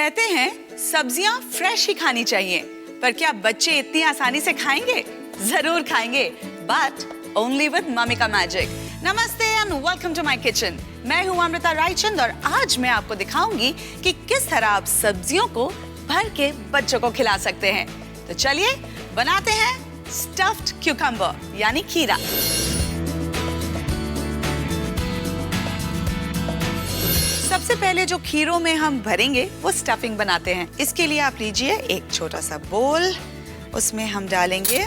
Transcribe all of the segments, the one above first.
कहते हैं सब्जियां फ्रेश ही खानी चाहिए, पर क्या बच्चे इतनी आसानी से खाएंगे? जरूर खाएंगे, बट ओनली विद मम्मी का मैजिक। नमस्ते and welcome to my kitchen. मैं हूं अमृता रायचंद और आज मैं आपको दिखाऊंगी कि किस तरह आप सब्जियों को भर के बच्चों को खिला सकते हैं। तो चलिए बनाते हैं स्टफ्ड क्यूकम्बर यानी खीरा। सबसे पहले जो खीरों में हम भरेंगे वो स्टफिंग बनाते हैं। इसके लिए आप लीजिए एक छोटा सा बोल, उसमें हम डालेंगे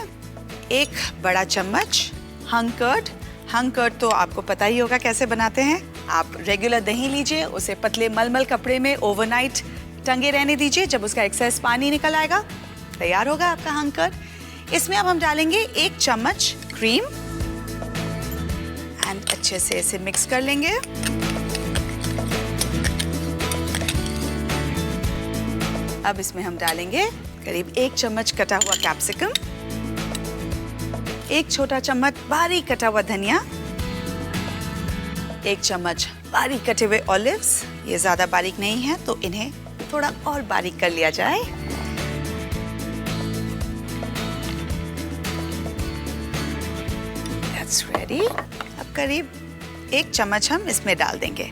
एक बड़ा चम्मच हंग कर्ड। हंग कर्ड तो आपको पता ही होगा कैसे बनाते हैं। आप रेगुलर दही लीजिए, उसे पतले मलमल कपड़े में ओवरनाइट टंगे रहने दीजिए। जब उसका एक्सेस पानी निकल आएगा तैयार होगा आपका हंग कर्ड। इसमें अब हम डालेंगे एक चम्मच क्रीम एंड अच्छे से इसे मिक्स कर लेंगे। अब इसमें हम डालेंगे करीब एक चम्मच कटा हुआ कैप्सिकम, एक छोटा चम्मच बारीक कटा हुआ धनिया, एक चम्मच बारीक कटे हुए ऑलिव्स। ये ज्यादा बारीक नहीं है तो इन्हें थोड़ा और बारीक कर लिया जाए। That's ready। अब करीब एक चम्मच हम इसमें डाल देंगे।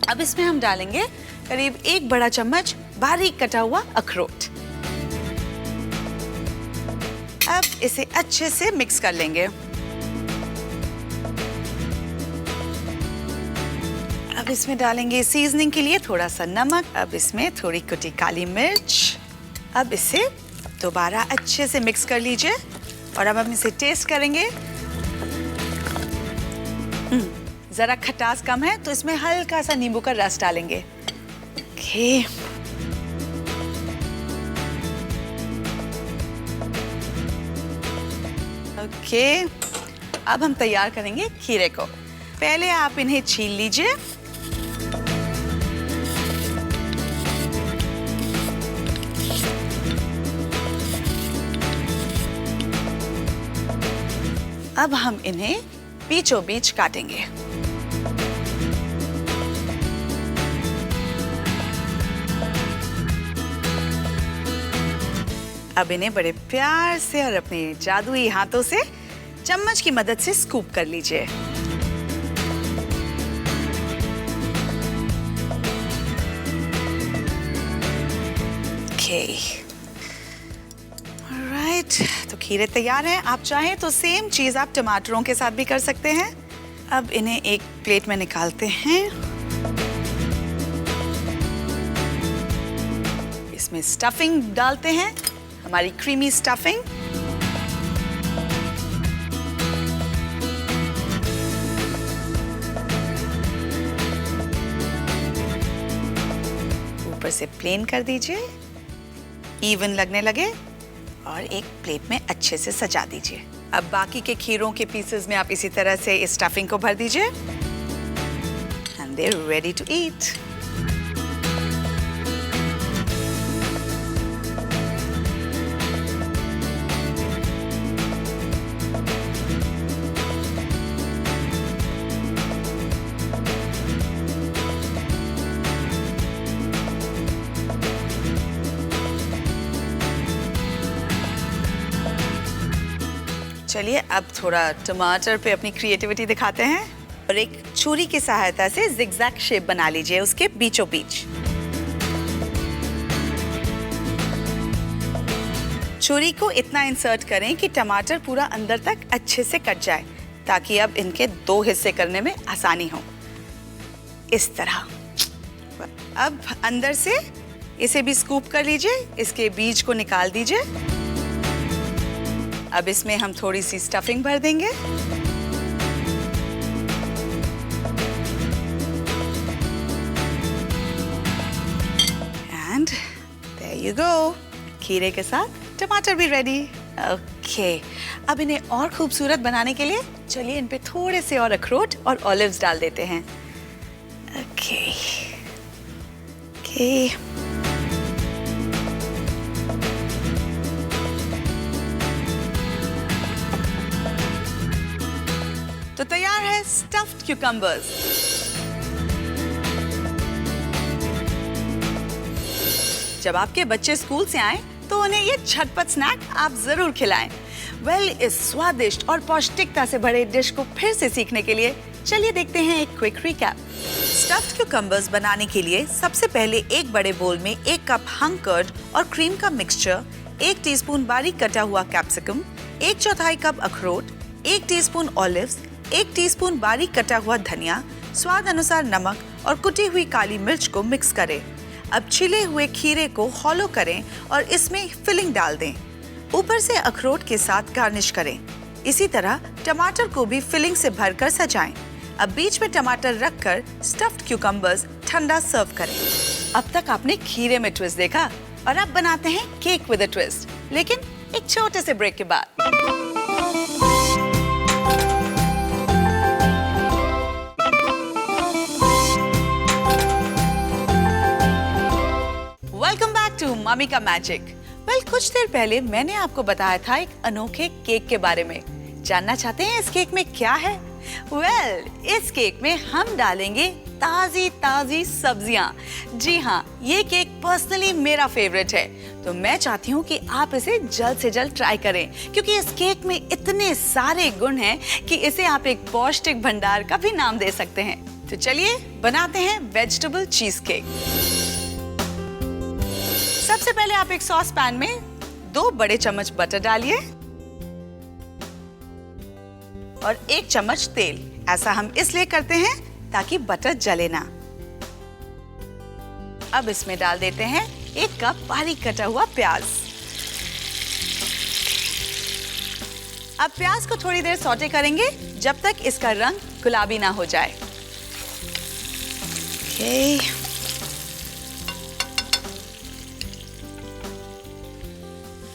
अब इसमें हम डालेंगे करीब एक बड़ा चम्मच बारीक कटा हुआ अखरोट। अब इसे अच्छे से मिक्स कर लेंगे। अब इसमें डालेंगे सीजनिंग के लिए थोड़ा सा नमक। अब इसमें थोड़ी कुटी काली मिर्च। अब इसे दोबारा अच्छे से मिक्स कर लीजिए और अब हम इसे टेस्ट करेंगे। जरा खटास कम है तो इसमें हल्का सा नींबू का रस डालेंगे। ओके, अब हम तैयार करेंगे खीरे को। पहले आप इन्हें छील लीजिए। अब हम इन्हें बीचों बीच काटेंगे। अब इन्हें बड़े प्यार से और अपने जादुई हाथों से चम्मच की मदद से स्कूप कर लीजिए। ऑलराइट, तो खीरे तैयार हैं। आप चाहें तो सेम चीज आप टमाटरों के साथ भी कर सकते हैं। अब इन्हें एक प्लेट में निकालते हैं। इसमें स्टफिंग डालते हैं, हमारी क्रीमी स्टफिंग। ऊपर से प्लेन कर दीजिए, इवन लगने लगे, और एक प्लेट में अच्छे से सजा दीजिए। अब बाकी के खीरों के पीसेस में आप इसी तरह से इस स्टफिंग को भर दीजिए and they are ready to eat. चलिए अब थोड़ा टमाटर पे अपनी क्रिएटिविटी दिखाते हैं और एक छुरी की सहायता से जिगजैग शेप बना लीजिए उसके बीचों बीच। छुरी को इतना इंसर्ट करें कि टमाटर पूरा अंदर तक अच्छे से कट जाए, ताकि अब इनके दो हिस्से करने में आसानी हो। इस तरह अब अंदर से इसे भी स्कूप कर लीजिए, इसके बीज को निकाल दीजिए। अब इसमें हम थोड़ी सी स्टफिंग भर देंगे। एंड देयर यू गो, खीरे के साथ टमाटर भी रेडी। ओके, अब इन्हें और खूबसूरत बनाने के लिए चलिए इन पे थोड़े से और अखरोट और ऑलिव्स डाल देते हैं। ओके ओके, तो तैयार है स्टफ्ड क्यूकम्बर्स। जब आपके बच्चे स्कूल से आएं, तो उन्हें ये झटपट स्नैक आप जरूर खिलाएं। इस स्वादिष्ट और पौष्टिकता से भरे डिश को फिर से सीखने के लिए चलिए देखते हैं एक क्विक रिकैप। स्टफ्ड क्यूकम्बर्स बनाने के लिए सबसे पहले एक बड़े बोल में 1 कप हंग कर्ड और क्रीम का मिक्सचर, 1 टीस्पून बारीक कटा हुआ कैप्सिकम, 1/4 कप अखरोट, 1 टीस्पून ऑलिव्स, 1 टीस्पून बारीक कटा हुआ धनिया, स्वाद अनुसार नमक और कुटी हुई काली मिर्च को मिक्स करें। अब छिले हुए खीरे को हॉलो करें और इसमें फिलिंग डाल दें। ऊपर से अखरोट के साथ गार्निश करें। इसी तरह टमाटर को भी फिलिंग से भरकर सजाएं। अब बीच में टमाटर रखकर स्टफ्ड क्यूकम्बर्स ठंडा सर्व करें। अब तक आपने खीरे में ट्विस्ट देखा और अब बनाते हैं केक विद अ ट्विस्ट, लेकिन एक छोटे से ब्रेक के बाद। वेलकम बैक टू मम्मी का मैजिक। कुछ देर पहले मैंने आपको बताया था एक अनोखे केक के बारे में। जानना चाहते हैं इस केक में क्या है? इस केक में हम डालेंगे ताजी ताजी सब्जियां। जी हाँ, ये केक पर्सनली मेरा फेवरेट है, तो मैं चाहती हूँ कि आप इसे जल्द से जल्द ट्राई करें, क्योंकि इस केक में इतने सारे गुण हैं कि इसे आप एक पौष्टिक भंडार का भी नाम दे सकते हैं। तो चलिए बनाते हैं वेजिटेबल चीज केक। सबसे पहले आप एक सॉस पैन में 2 बड़े चम्मच बटर डालिए और 1 चम्मच तेल। ऐसा हम इसलिए करते हैं ताकि बटर जले ना। अब इसमें डाल देते हैं 1 कप बारीक कटा हुआ प्याज। अब प्याज को थोड़ी देर सौटे करेंगे जब तक इसका रंग गुलाबी ना हो जाए।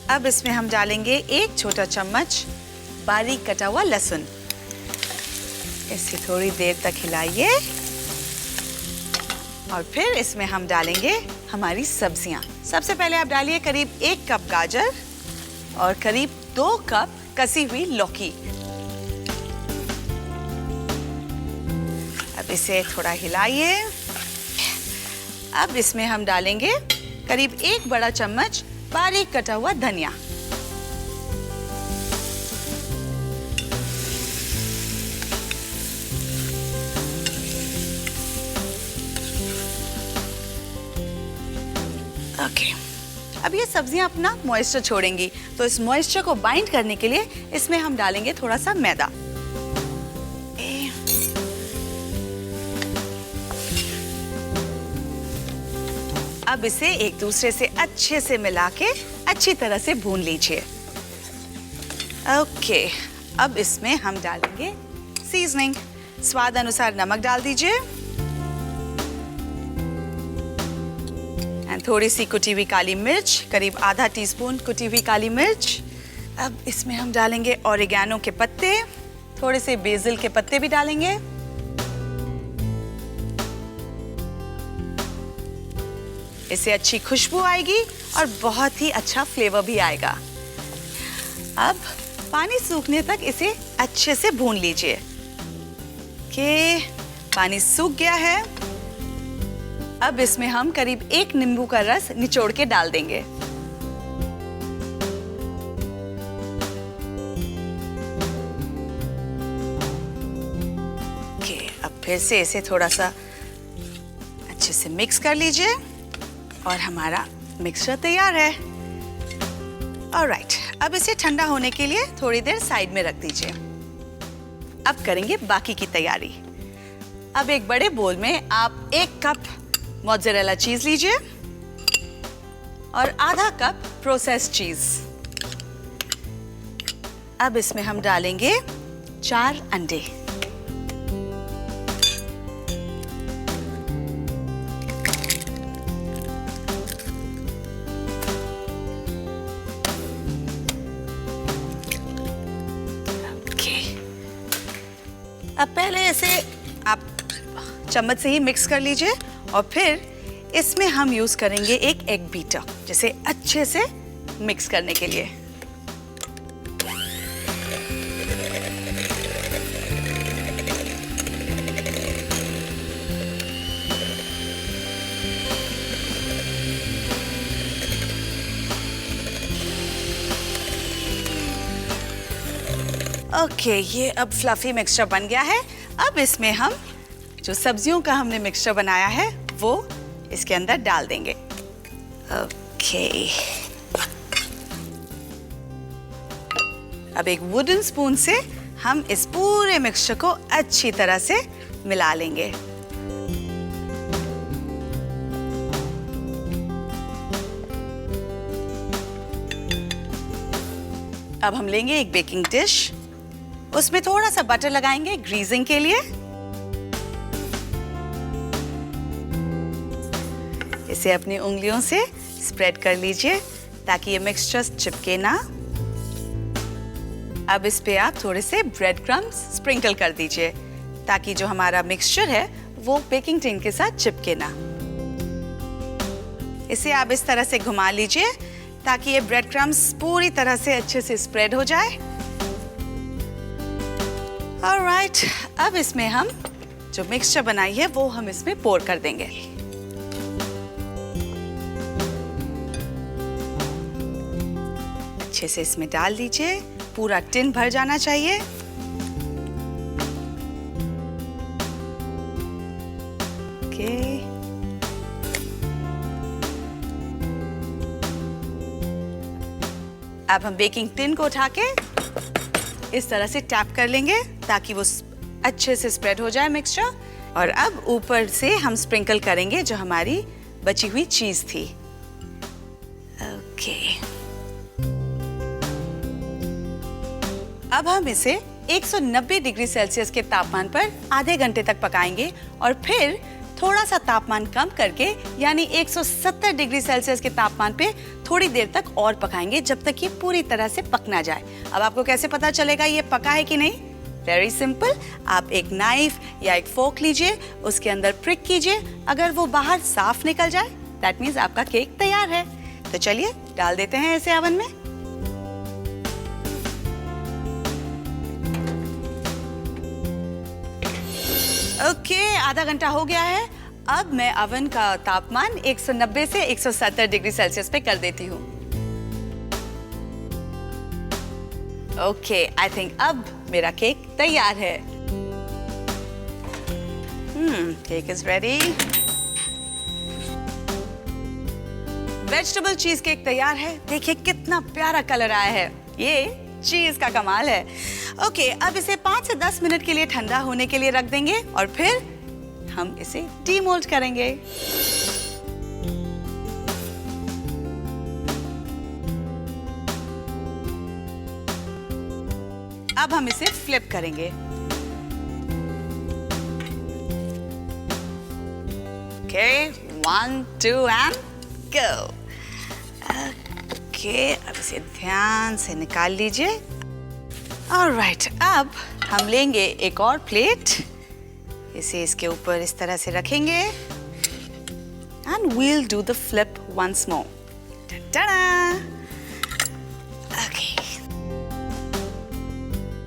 अब इसमें हम डालेंगे 1 छोटा चम्मच बारीक कटा हुआ लहसुन। इसे थोड़ी देर तक हिलाइए और फिर इसमें हम डालेंगे हमारी सब्जियां। सबसे पहले आप डालिए करीब 1 कप गाजर और करीब 2 कप कसी हुई लौकी। अब इसे थोड़ा हिलाइए। अब इसमें हम डालेंगे करीब 1 बड़ा चम्मच बारीक कटा हुआ धनिया। ओके, अब ये सब्जियां अपना मॉइस्चर छोड़ेंगी, तो इस मॉइस्चर को बाइंड करने के लिए इसमें हम डालेंगे थोड़ा सा मैदा। अब इसे एक दूसरे से अच्छे से मिला के अच्छी तरह से भून लीजिए। ओके, अब इसमें हम डालेंगे सीजनिंग। स्वाद अनुसार नमक डाल दीजिए एंड थोड़ी सी कुटी हुई काली मिर्च, करीब आधा टीस्पून कुटी हुई काली मिर्च। अब इसमें हम डालेंगे ऑरिगैनो के पत्ते, थोड़े से बेसिल के पत्ते भी डालेंगे। इससे अच्छी खुशबू आएगी और बहुत ही अच्छा फ्लेवर भी आएगा। अब पानी सूखने तक इसे अच्छे से भून लीजिए। पानी सूख गया है। अब इसमें हम करीब 1 नींबू का रस निचोड़ के डाल देंगे। अब फिर से इसे थोड़ा सा अच्छे से मिक्स कर लीजिए और हमारा मिक्सचर तैयार है। ऑलराइट, अब इसे ठंडा होने के लिए थोड़ी देर साइड में रख दीजिए। अब करेंगे बाकी की तैयारी। अब एक बड़े बोल में आप 1 कप मोज़रेला चीज लीजिए और आधा कप प्रोसेस्ड चीज। अब इसमें हम डालेंगे 4 अंडे। अब पहले इसे आप चम्मच से ही मिक्स कर लीजिए और फिर इसमें हम यूज करेंगे एक एग बीटर, जिसे अच्छे से मिक्स करने के लिए। ओके, ये अब फ्लफी मिक्सचर बन गया है। अब इसमें हम जो सब्जियों का हमने मिक्सचर बनाया है वो इसके अंदर डाल देंगे। ओके, अब एक वुडन स्पून से हम इस पूरे मिक्सचर को अच्छी तरह से मिला लेंगे। अब हम लेंगे एक बेकिंग डिश, उसमें थोड़ा सा बटर लगाएंगे ग्रीजिंग के लिए। इसे अपनी उंगलियों से स्प्रेड कर लीजिए ताकि ये मिक्सचर चिपके ना। अब इस पे आप थोड़े से ब्रेड क्रम्स स्प्रिंकल कर दीजिए ताकि जो हमारा मिक्सचर है वो बेकिंग टिन के साथ चिपके ना। इसे आप इस तरह से घुमा लीजिए ताकि ये ब्रेड क्रम्स पूरी तरह से अच्छे से स्प्रेड हो जाए। ऑलराइट, अब इसमें हम जो मिक्सचर बनाई है वो हम इसमें पोर कर देंगे। अच्छे से इसमें डाल दीजिए, पूरा टिन भर जाना चाहिए। ओके, अब हम बेकिंग टिन को उठा के इस तरह से टैप कर लेंगे ताकि वो अच्छे से स्प्रेड हो जाए मिक्सचर। और अब ऊपर से हम स्प्रिंकल करेंगे जो हमारी बची हुई चीज थी। ओके, अब हम इसे 190 डिग्री सेल्सियस के तापमान पर आधे घंटे तक पकाएंगे और फिर थोड़ा सा तापमान कम करके यानी 170 डिग्री सेल्सियस के तापमान पे थोड़ी देर तक और पकाएंगे जब तक ये पूरी तरह से पक ना जाए। अब आपको कैसे पता चलेगा ये पका है कि नहीं? वेरी सिंपल, आप एक नाइफ या एक फोर्क लीजिए, उसके अंदर प्रिक कीजिए, अगर वो बाहर साफ निकल जाए दैट मीन्स आपका केक तैयार है। तो चलिए डाल देते हैं इसे ओवन में। ओके, आधा घंटा हो गया है। अब मैं ओवन का तापमान 190 से 170 डिग्री सेल्सियस पे कर देती हूँ। ओके, आई थिंक अब मेरा केक तैयार है। Cake is ready. Vegetable cheese cake तैयार है। देखिए कितना प्यारा कलर आया है, ये चीज का कमाल है। ओके, अब इसे 5 से 10 मिनट के लिए ठंडा होने के लिए रख देंगे और फिर हम इसे डीमोल्ड करेंगे। अब हम इसे फ्लिप करेंगे। Okay, 1, 2 and go. ओके, अब इसे ध्यान से निकाल लीजिए। ऑलराइट, अब हम लेंगे एक और प्लेट, इसे इसके ऊपर इस तरह से रखेंगे and we'll do the flip once more. Okay,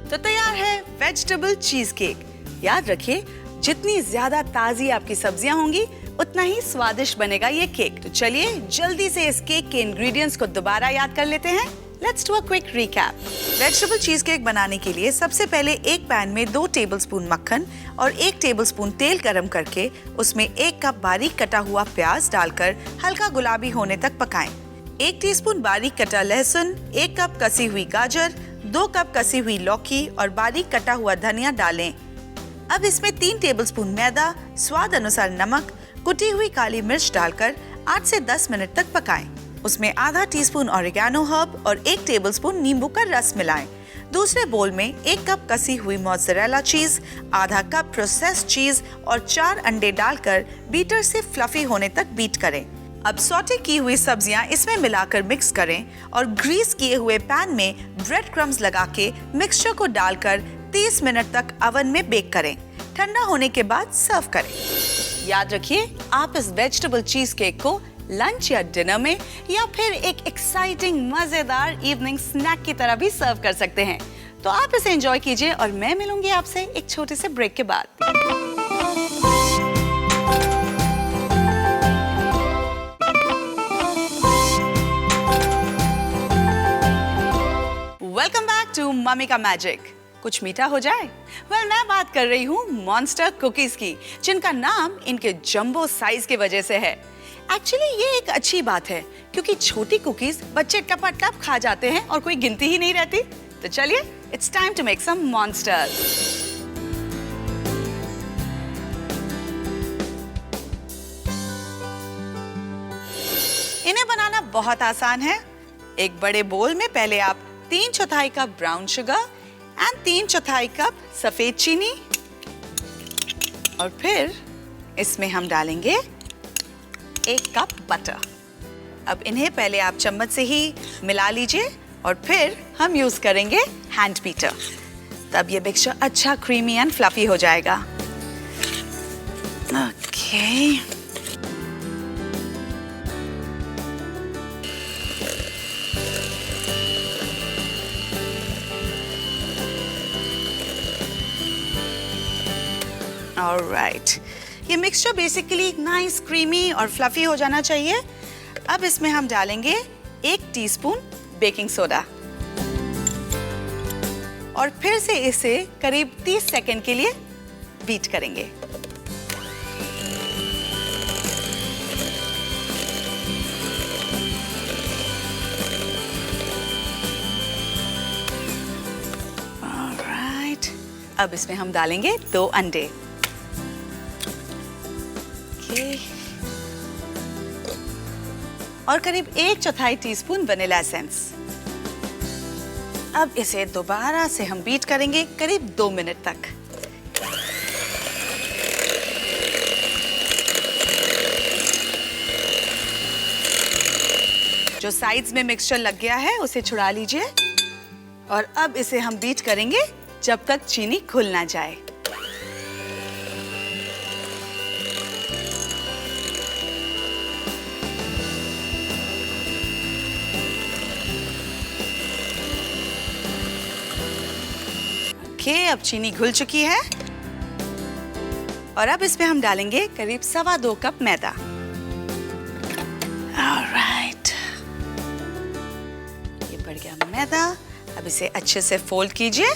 तो तैयार है वेजिटेबल चीज केक। याद रखिए, जितनी ज्यादा ताजी आपकी सब्जियां होंगी उतना ही स्वादिष्ट बनेगा ये केक। तो चलिए जल्दी से इस केक के इंग्रेडिएंट्स को दोबारा याद कर लेते हैं। Let's do a quick recap. Vegetable cheese cake बनाने के लिए सबसे पहले एक पैन में 2 टेबलस्पून मक्खन और 1 टेबलस्पून तेल गरम करके उसमें 1 कप बारीक कटा हुआ प्याज डालकर हल्का गुलाबी होने तक पकाएं। 1 टीस्पून बारीक कटा लहसुन, 1 कप कसी हुई गाजर, 2 कप कसी हुई लौकी और बारीक कटा हुआ धनिया डालें। अब इसमें 3 टेबलस्पून मैदा, स्वाद अनुसार नमक, कुटी हुई काली मिर्च डालकर 8 से 10 मिनट तक पकाएं। उसमें आधा टीस्पून ऑरिगेनो हर्ब और 1 टेबलस्पून नींबू का रस मिलाएं। दूसरे बोल में 1 कप कसी हुई मोज़रेला चीज, आधा कप प्रोसेस्ड चीज और 4 अंडे डालकर बीटर से फ्लफी होने तक बीट करें। अब सॉटे की हुई सब्जियां इसमें मिलाकर मिक्स करें और ग्रीस किए हुए पैन में ब्रेड क्रम्स लगा के मिक्सचर को डालकर 30 मिनट तक ओवन में बेक करें। ठंडा होने के बाद सर्व करें। याद रखिए, आप इस वेजिटेबल चीज केक को लंच या डिनर में या फिर एक एक्साइटिंग मजेदार इवनिंग स्नैक की तरह भी सर्व कर सकते हैं। तो आप इसे एंजॉय कीजिए और मैं मिलूंगी आपसे एक छोटे से ब्रेक के बाद। वेलकम बैक टू मम्मी का मैजिक। कुछ मीठा हो जाए। मैं बात कर रही हूँ मॉन्स्टर कुकीज की, जिनका नाम इनके जंबो साइज की वजह से है। एक्चुअली ये एक अच्छी बात है, क्योंकि छोटी कुकीज बच्चे टपाटप खा जाते हैं और कोई गिनती ही नहीं रहती। तो चलिए, it's time to make some monsters. इन्हें बनाना बहुत आसान है। एक बड़े बोल में पहले आप 3/4 cup brown sugar and 3/4 cup सफेद चीनी, और फिर इसमें हम डालेंगे 1 कप बटर। अब इन्हें पहले आप चम्मच से ही मिला लीजिए और फिर हम यूज करेंगे हैंड बीटर। तब ये मिक्सचर अच्छा क्रीमी एंड फ्लफी हो जाएगा। ओके, ऑलराइट, ये मिक्सचर बेसिकली नाइस क्रीमी और फ्लफी हो जाना चाहिए। अब इसमें हम डालेंगे 1 टीस्पून बेकिंग सोडा और फिर से इसे करीब 30 सेकंड के लिए बीट करेंगे। ऑलराइट, अब इसमें हम डालेंगे 2 अंडे। और करीब 1/4 टीस्पून वनीला एसेंस। अब इसे दोबारा से हम बीट करेंगे करीब 2 मिनट तक। जो साइड्स में मिक्सचर लग गया है उसे छुड़ा लीजिए और अब इसे हम बीट करेंगे जब तक चीनी घुल ना जाए। अब चीनी घुल चुकी है और अब इसमें हम डालेंगे करीब 2.25 कप मैदा। ऑलराइट, ये बढ़ गया मैदा। अब इसे अच्छे से फोल्ड कीजिए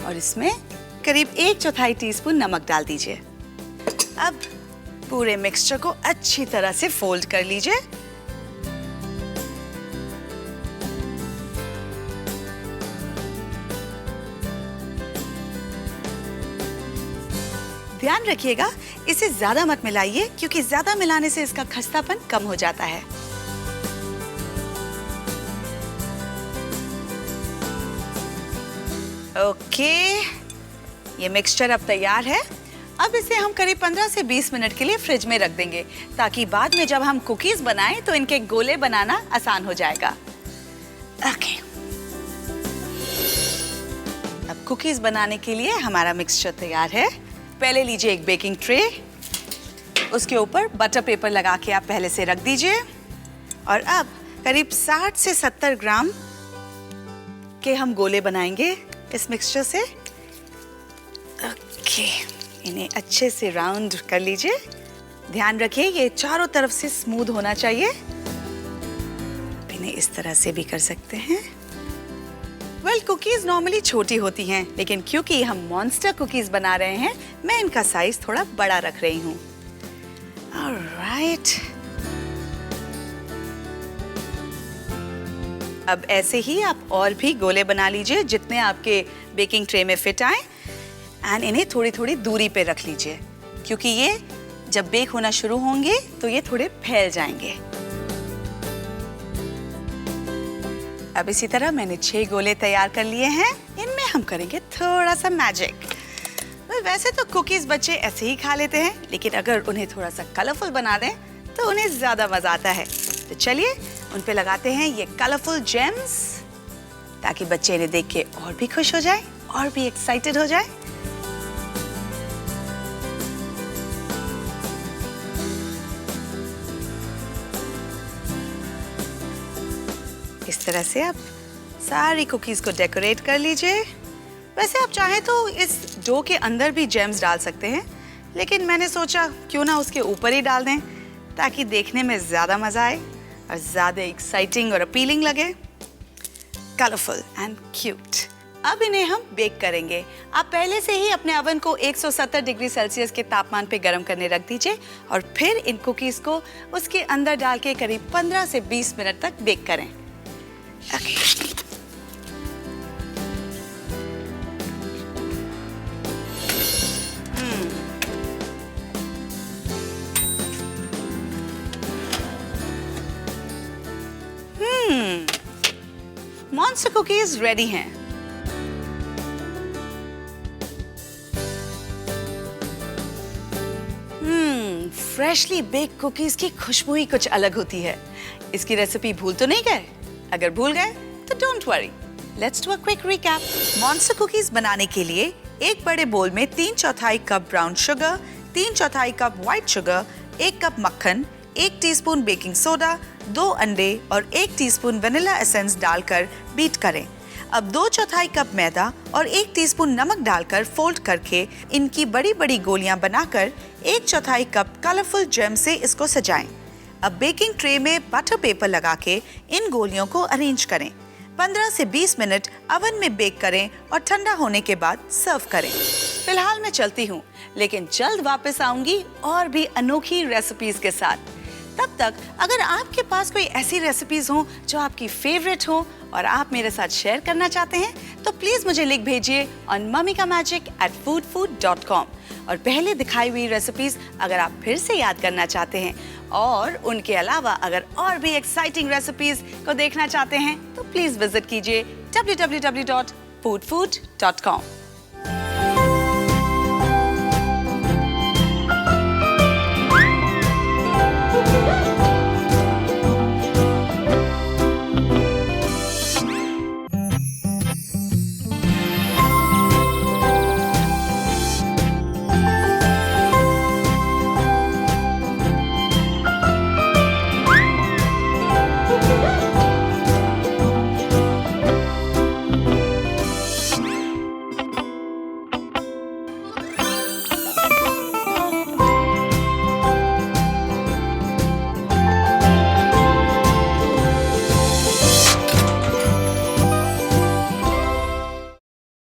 और इसमें करीब 1/4 टीस्पून नमक डाल दीजिए। अब पूरे मिक्सचर को अच्छी तरह से फोल्ड कर लीजिए। ध्यान रखिएगा, इसे ज्यादा मत मिलाइए, क्योंकि ज्यादा मिलाने से इसका खस्तापन कम हो जाता है। ओके, ये मिक्सचर अब तैयार है। अब इसे हम करीब 15 से 20 मिनट के लिए फ्रिज में रख देंगे, ताकि बाद में जब हम कुकीज बनाएं तो इनके गोले बनाना आसान हो जाएगा। ओके, अब कुकीज बनाने के लिए हमारा मिक्सचर तैयार है। पहले लीजिए एक बेकिंग ट्रे, उसके ऊपर बटर पेपर लगा के आप पहले से रख दीजिए और अब करीब 60 से 70 ग्राम के हम गोले बनाएंगे इस मिक्सचर से। ओके, इन्हें अच्छे से राउंड कर लीजिए। ध्यान रखिए ये चारों तरफ से स्मूथ होना चाहिए। इन्हें इस तरह से भी कर सकते हैं। कुकीज नॉर्मली छोटी होती हैं, लेकिन क्योंकि हम मॉन्स्टर कुकीज बना रहे हैं, मैं इनका साइज थोड़ा बड़ा रख रही हूँ। ऑलराइट, अब ऐसे ही आप और भी गोले बना लीजिए जितने आपके बेकिंग ट्रे में फिट आए, एंड इन्हें थोड़ी थोड़ी दूरी पे रख लीजिए, क्योंकि ये जब बेक होना शुरू होंगे तो ये थोड़े फैल जाएंगे। अब इसी तरह मैंने 6 गोले तैयार कर लिए हैं। इनमें हम करेंगे थोड़ा सा मैजिक। वैसे तो कुकीज बच्चे ऐसे ही खा लेते हैं, लेकिन अगर उन्हें थोड़ा सा कलरफुल बना दें तो उन्हें ज्यादा मजा आता है। तो चलिए उन पे लगाते हैं ये कलरफुल जेम्स, ताकि बच्चे इन्हें देख के और भी खुश हो जाए और भी एक्साइटेड हो जाए। इस तरह से आप सारी कुकीज को डेकोरेट कर लीजिए। वैसे आप चाहें तो इस डो के अंदर भी जेम्स डाल सकते हैं, लेकिन मैंने सोचा क्यों ना उसके ऊपर ही डाल दें, ताकि देखने में ज़्यादा मज़ा आए और ज़्यादा एक्साइटिंग और अपीलिंग लगे। Colourful and cute. अब इन्हें हम बेक करेंगे। आप पहले से ही अपने ओवन को 170 डिग्री सेल्सियस के तापमान पे गर्म करने रख दीजिए और फिर इन कुकीज को उसके अंदर डाल के करीब 15 से 20 मिनट तक बेक करें। मॉन्स्टर कुकीज रेडी हैं। फ्रेशली बेक्ड कुकीज की खुशबू ही कुछ अलग होती है। इसकी रेसिपी भूल तो नहीं गए? अगर भूल गए तो don't worry, let's do a quick recap. Monster cookies बनाने के लिए एक बड़े बोल में 3/4 cup brown sugar, 3/4 cup white sugar, 1 cup मक्खन, 1 टीस्पून बेकिंग सोडा, 2 अंडे और 1 टीस्पून वनीला एसेंस डालकर बीट करें। अब 2/4 कप मैदा और 1 टीस्पून नमक डालकर फोल्ड करके इनकी बड़ी बड़ी गोलियां बनाकर 1/4 कप कलरफुल जेम से इसको सजाएं। अब बेकिंग ट्रे में बटर पेपर लगा के इन गोलियों को अरेंज करें। 15 से 20 मिनट ओवन में बेक करें और ठंडा होने के बाद सर्व करें। फिलहाल मैं चलती हूँ, लेकिन जल्द वापस आऊंगी और भी अनोखी रेसिपीज के साथ। तब तक अगर आपके पास कोई ऐसी रेसिपीज हो जो आपकी फेवरेट हो और आप मेरे साथ शेयर करना चाहते हैं तो प्लीज मुझे लिख भेजिए on mummykamagic@foodfood.com। और पहले दिखाई हुई रेसिपीज अगर आप फिर से याद करना चाहते हैं और उनके अलावा अगर और भी एक्साइटिंग रेसिपीज को देखना चाहते हैं तो प्लीज विजिट कीजिए www.foodfood.com।